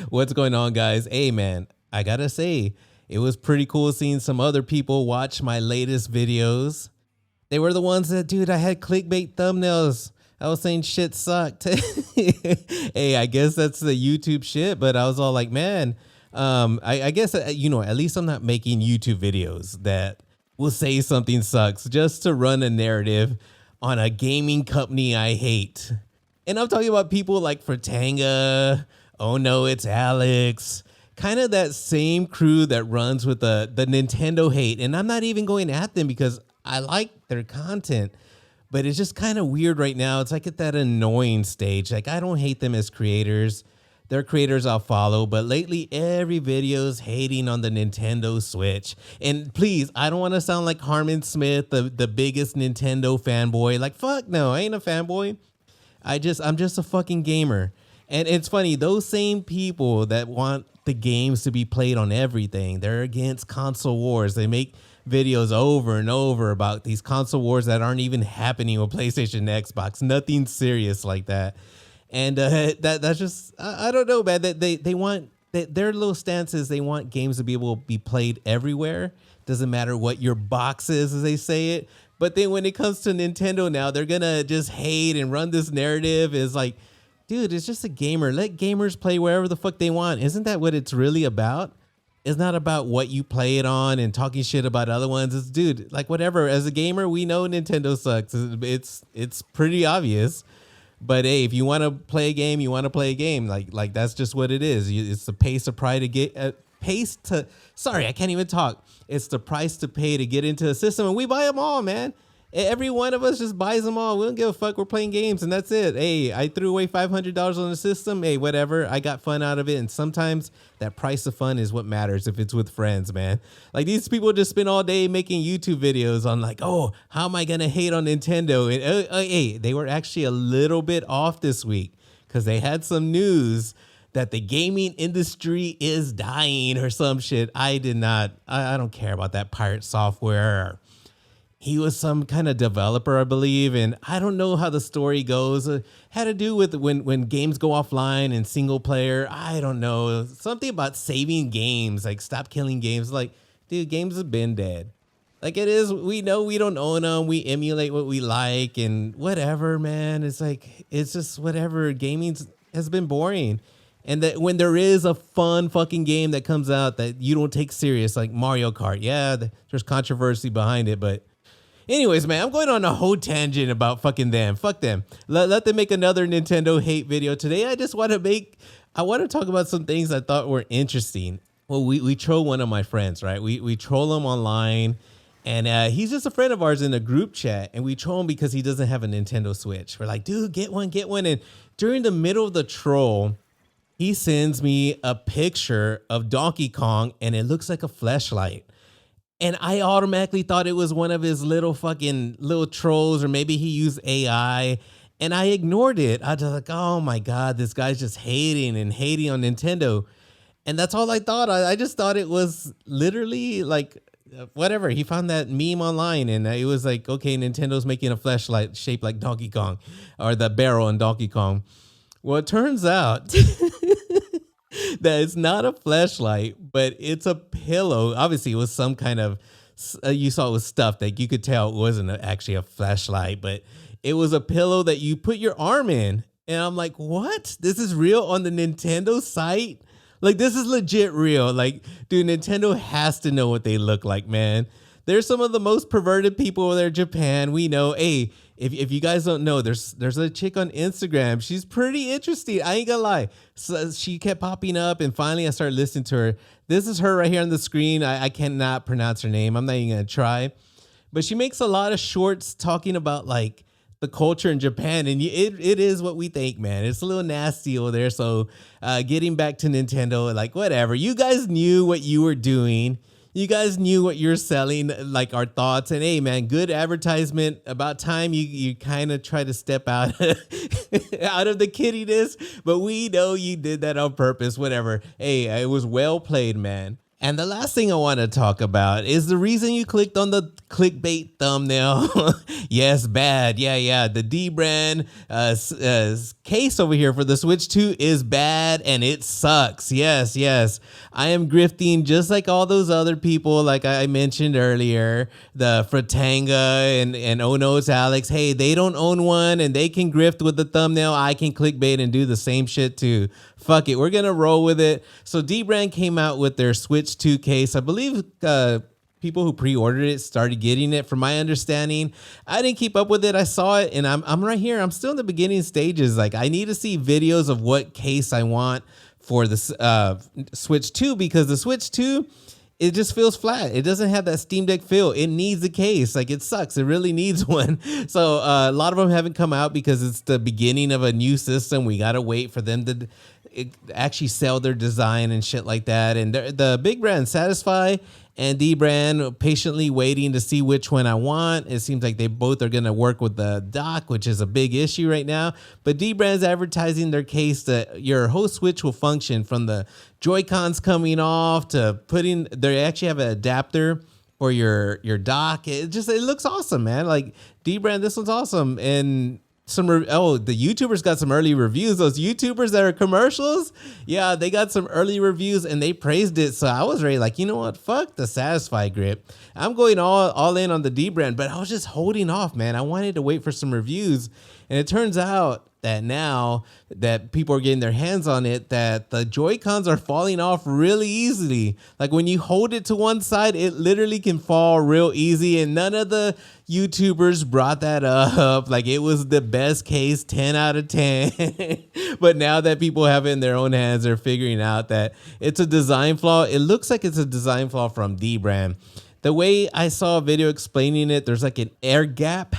What's going on, guys? Hey, man, I gotta say, it was pretty cool seeing some other people watch my latest videos. They were the ones that, dude, I had clickbait thumbnails. I was saying shit sucked. Hey, I guess that's the YouTube shit, but I was all like, man, I guess, at least I'm not making YouTube videos that will say something sucks just to run a narrative on a gaming company I hate. And I'm talking about people like Fratanga. Oh no, it's Alex. Kind of that same crew that runs with the Nintendo hate. And I'm not even going at them because I like their content. But it's just kind of weird right now. It's like at that annoying stage. Like, I don't hate them as creators. They're creators I'll follow, but lately every video is hating on the Nintendo Switch. And please, I don't want to sound like Harmon Smith, the biggest Nintendo fanboy. Like, fuck no, I ain't a fanboy. I'm just a fucking gamer. And it's funny, those same people that want the games to be played on everything, they're against console wars. They make videos over and over about these console wars that aren't even happening with PlayStation and Xbox. Nothing serious like that. And that's just, I don't know, man. They want, their little stance is they want games to be able to be played everywhere. Doesn't matter what your box is, as they say it. But then when it comes to Nintendo now, they're going to just hate and run this narrative. Is like, dude, it's just a gamer. Let gamers play wherever the fuck they want. Isn't that what it's really about? It's not about what you play it on and talking shit about other ones. It's, dude, like, whatever. As a gamer, we know Nintendo sucks. It's pretty obvious. But hey, if you want to play a game, you want to play a game. Like that's just what it is. It's the pace of pride to get sorry, I can't even talk. It's the price to pay to get into a system, and we buy them all, man. Every one of us just buys them all. We don't give a fuck. We're playing games, and that's it. Hey, I threw away $500 on the system. Hey, whatever. I got fun out of it, and sometimes that price of fun is what matters if it's with friends, man. Like, these people just spend all day making YouTube videos on like, oh, how am I gonna hate on Nintendo? And hey, they were actually a little bit off this week because they had some news that the gaming industry is dying or some shit. I don't care about that pirate software. He was some kind of developer, I believe, and I don't know how the story goes. Had to do with when games go offline and single player. I don't know. Something about saving games, like stop killing games. Like, dude, games have been dead. Like, it is, we know we don't own them. We emulate what we like and whatever, man. It's like, it's just whatever. Gaming has been boring. And that when there is a fun fucking game that comes out that you don't take serious, like Mario Kart, yeah, there's controversy behind it, but anyways, man, I'm going on a whole tangent about fucking them. Fuck them. Let them make another Nintendo hate video. Today, I want to talk about some things I thought were interesting. Well, we troll one of my friends, right? We troll him online, and he's just a friend of ours in a group chat, and we troll him because he doesn't have a Nintendo Switch. We're like, dude, get one. And during the middle of the troll, he sends me a picture of Donkey Kong, and it looks like a fleshlight. And I automatically thought it was one of his little trolls, or maybe he used AI. And I ignored it. I was like, oh my God, this guy's just hating on Nintendo. And that's all I thought. I just thought it was literally like, whatever. He found that meme online, and it was like, okay, Nintendo's making a fleshlight shaped like Donkey Kong, or the barrel in Donkey Kong. Well, it turns out that it's not a fleshlight, but it's a pillow. Obviously, it was some kind of, you saw it was stuff that you could tell it wasn't actually a fleshlight, but it was a pillow that you put your arm in. And I'm like, what? This is real on the Nintendo site? Like, this is legit real. Like, dude, Nintendo has to know what they look like, man. There's some of the most perverted people over there in Japan. We know, hey, if you guys don't know, there's a chick on Instagram. She's pretty interesting. I ain't gonna lie. So she kept popping up, and finally I started listening to her. This is her right here on the screen. I cannot pronounce her name. I'm not even gonna try. But she makes a lot of shorts talking about like the culture in Japan, and it is what we think, man. It's a little nasty over there. So getting back to Nintendo, like, whatever. You guys knew what you were doing. You guys knew what you're selling, like our thoughts. And hey, man, good advertisement. About time you kind of try to step out, out of the kiddiness. But we know you did that on purpose, whatever. Hey, it was well played, man. And the last thing I want to talk about is the reason you clicked on the clickbait thumbnail. Yes, bad. Yeah. The Dbrand case over here for the Switch 2 is bad and it sucks. Yes. I am grifting just like all those other people, like I mentioned earlier, the Fratanga and Oh No It's Alex. Hey, they don't own one and they can grift with the thumbnail. I can clickbait and do the same shit too. Fuck it, we're gonna roll with it. So Dbrand came out with their Switch 2 case. I believe people who pre-ordered it started getting it. From my understanding, I didn't keep up with it. I saw it and I'm right here. I'm still in the beginning stages. Like, I need to see videos of what case I want for the Switch 2, because the Switch 2, it just feels flat. It doesn't have that Steam Deck feel. It needs a case. Like, it sucks. It really needs one. So a lot of them haven't come out because it's the beginning of a new system. We got to wait for them to actually sell their design and shit like that. And the big brands, Satisfy and Dbrand, patiently waiting to see which one I want. It seems like they both are going to work with the dock, which is a big issue right now. But Dbrand's advertising their case that your whole Switch will function, from the Joy-Cons coming off to putting, they actually have an adapter for your dock. It looks awesome, man. Like, Dbrand, this one's awesome. And the YouTubers got some early reviews. Those YouTubers that are commercials, yeah, they got some early reviews and they praised it. So I was ready, like, you know what, fuck the Satisfy grip. I'm going all in on the Dbrand, but I was just holding off, man. I wanted to wait for some reviews, and it turns out that now that people are getting their hands on it, that the Joy-Cons are falling off really easily. Like, when you hold it to one side, it literally can fall real easy, and none of the YouTubers brought that up. Like, it was the best case, 10 out of 10. But now that people have it in their own hands, they're figuring out that it's a design flaw. It looks like it's a design flaw from Dbrand. The way I saw a video explaining it, there's like an air gap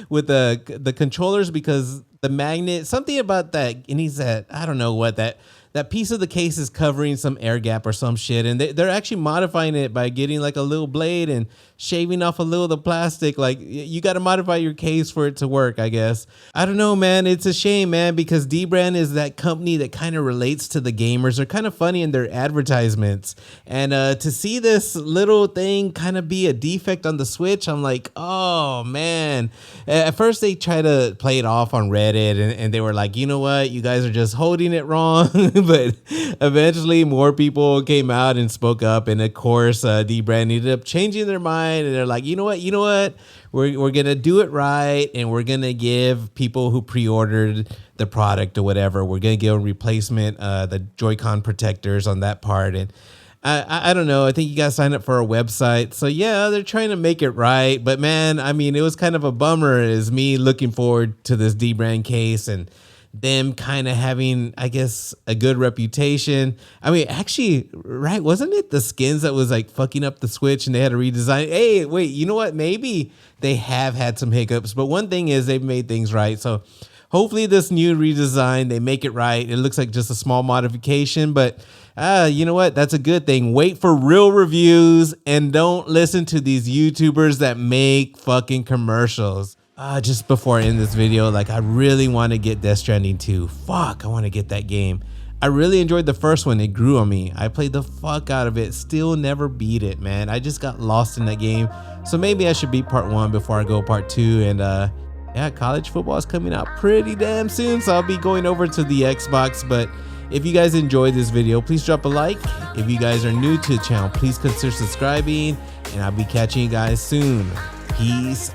with the controllers, because the magnet, something about that, and he said, I don't know what that piece of the case is covering some air gap or some shit. And they're actually modifying it by getting like a little blade and shaving off a little of the plastic. Like, you got to modify your case for it to work, I guess. I don't know, man. It's a shame, man, because Dbrand is that company that kind of relates to the gamers. They're kind of funny in their advertisements. And to see this little thing kind of be a defect on the Switch, I'm like, oh, man. At first, they try to play it off on Reddit, and they were like, you know what? You guys are just holding it wrong. But eventually, more people came out and spoke up. And of course, Dbrand ended up changing their mind. And they're like, you know what? We're going to do it right. And we're going to give people who pre-ordered the product or whatever, we're going to give a replacement, the Joy-Con protectors on that part. And I don't know. I think you got to sign up for a website. So yeah, they're trying to make it right. But man, I mean, it was kind of a bummer as me looking forward to this Dbrand case and them kind of having, I guess, a good reputation. I mean, actually, right, wasn't it the skins that was like fucking up the Switch and they had to redesign it? Hey, wait, you know what? Maybe they have had some hiccups, but one thing is they've made things right. So hopefully this new redesign, they make it right. It looks like just a small modification, but you know what? That's a good thing. Wait for real reviews and don't listen to these YouTubers that make fucking commercials. Just before I end this video, like, I really want to get Death Stranding 2. Fuck, I want to get that game. I really enjoyed the first one. It grew on me. I played the fuck out of it. Still never beat it, man. I just got lost in that game. So maybe I should beat part 1 before I go part 2. And yeah, college football is coming out pretty damn soon, so I'll be going over to the Xbox. But if you guys enjoyed this video, please drop a like. If you guys are new to the channel, please consider subscribing, and I'll be catching you guys soon. Peace